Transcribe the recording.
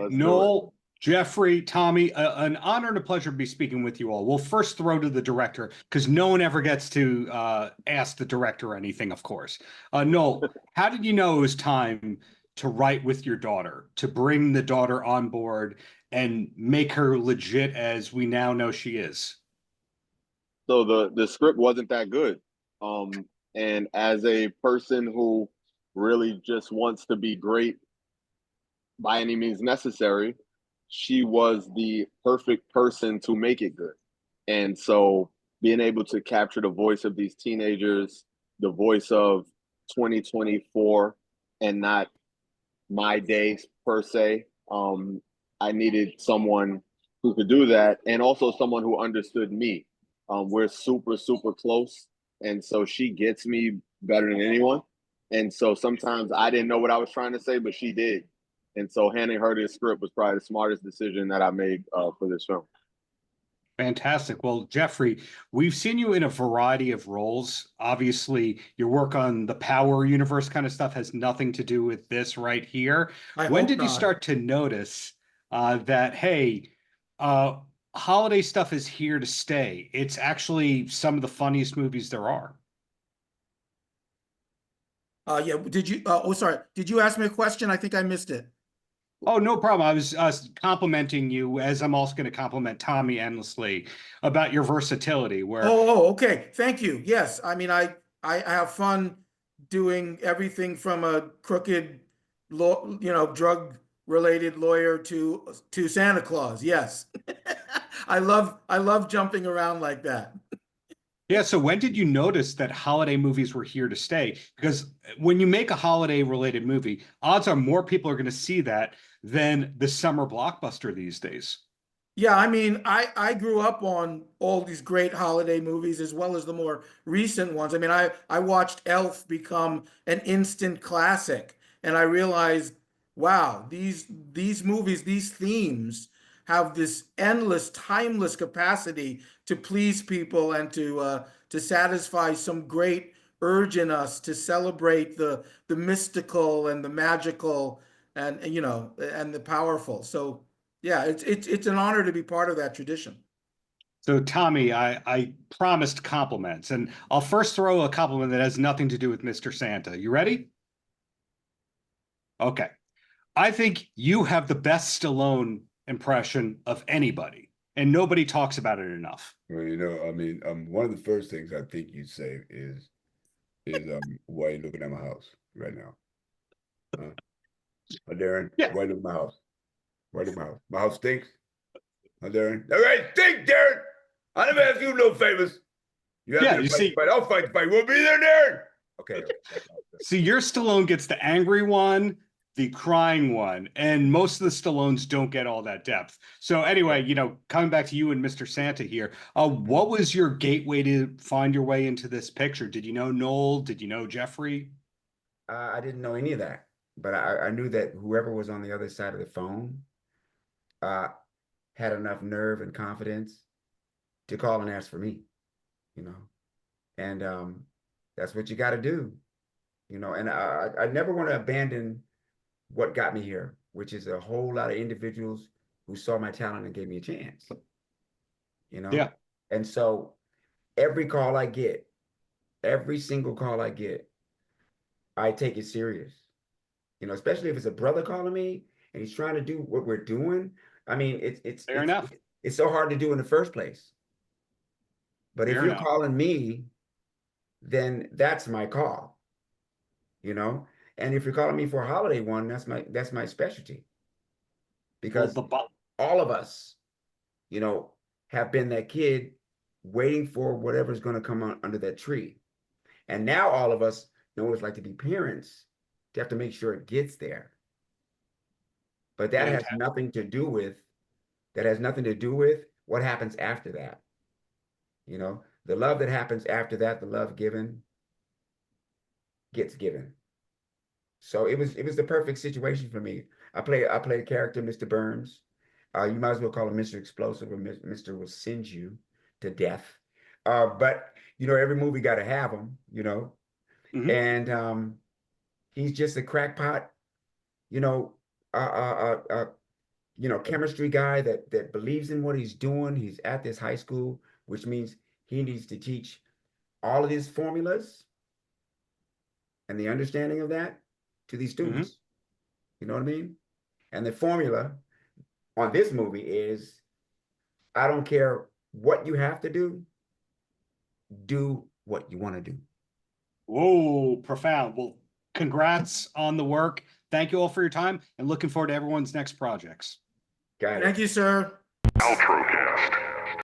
Let's do it. Noel, Jeffrey, Tommy, an honor and a pleasure to be speaking with you all. We'll first throw to the director because no one ever gets to ask the director anything, of course. Noel, how did you know it was time to write with your daughter, to bring the daughter on board and make her legit as we now know she is? So the script wasn't that good. And as a person who really just wants to be great by any means necessary, she was the perfect person to make it good. And so being able to capture the voice of these teenagers, the voice of 2024 and not my days per se, I needed someone who could do that and also someone who understood me. We're super, super close. And so she gets me better than anyone. And so sometimes I didn't know what I was trying to say, but she did. And so handing her this script was probably the smartest decision that I made for this film. Fantastic. Well, Jeffrey, we've seen you in a variety of roles. Obviously, your work on the Power universe kind of stuff has nothing to do with this right here. I When hope did you not. start to notice that, hey, holiday stuff is here to stay? It's actually some of the funniest movies there are. Yeah, did you, oh, sorry. Did you ask me a question? I think I missed it. Oh, no problem. I was complimenting you, as I'm also going to compliment Tommy endlessly about your versatility. Okay. Thank you. Yes. I mean, I have fun doing everything from a crooked law, drug related lawyer to Santa Claus. Yes. I love jumping around like that. Yeah, so when did you notice that holiday movies were here to stay? Because when you make a holiday related movie, odds are more people are going to see that than the summer blockbuster these days. Yeah, I mean, I grew up on all these great holiday movies as well as the more recent ones. I mean, I watched Elf become an instant classic, and I realized, wow, these movies, these themes have this endless, timeless capacity to please people and to satisfy some great urge in us to celebrate the mystical and the magical and and the powerful. So yeah, it's an honor to be part of that tradition. So, Tommy, I promised compliments, and I'll first throw a compliment that has nothing to do with Mr. Santa. You ready? Okay. I think you have the best Stallone impression of anybody, and nobody talks about it enough. Well, I mean, one of the first things I think you'd say is why are you looking at my house right now? Huh? Darren, Yeah. why look at my house? Why look at my house? My house stinks. Huh, Darren? All right, stink, Darren. I never asked you no favors. You have Yeah, to you fight see- the fight. I'll fight the fight. We'll be there, Darren. Okay. See, your Stallone gets the angry one, the crying one, and most of the Stallones don't get all that depth. So anyway, coming back to you and Mr. Santa here, what was your gateway to find your way into this picture? Did you know Noel? Did you know Jeffrey? I didn't know any of that, but I knew that whoever was on the other side of the phone had enough nerve and confidence to call and ask for me, and that's what you got to do, and I never want to abandon what got me here, which is a whole lot of individuals who saw my talent and gave me a chance, Yeah. And so every call I get, every single call I get, I take it serious, especially if it's a brother calling me and he's trying to do what we're doing. I mean, Fair enough. It's so hard to do in the first place. But if Fair you're enough. calling me, then that's my call, And if you're calling me for a holiday one, that's my specialty. Because all of us, have been that kid waiting for whatever's going to come on under that tree. And now all of us know what it's like to be parents, to have to make sure it gets there. But that has nothing to do with what happens after that. The love that happens after that, the love given gets given. So it was the perfect situation for me. I play a character, Mr. Burns. You might as well call him Mr. Explosive, or Mr. will send you to death. But every movie got to have him, Mhm. And he's just a crackpot, chemistry guy that believes in what he's doing. He's at this high school, which means he needs to teach all of these formulas and the understanding of that to these students. You know what I mean? And the formula on this movie is, I don't care what you have to do what you want to do. Whoa, profound. Well, congrats on the work. Thank you all for your time, and looking forward to everyone's next projects. Got it. Thank you, sir. Paltrocast.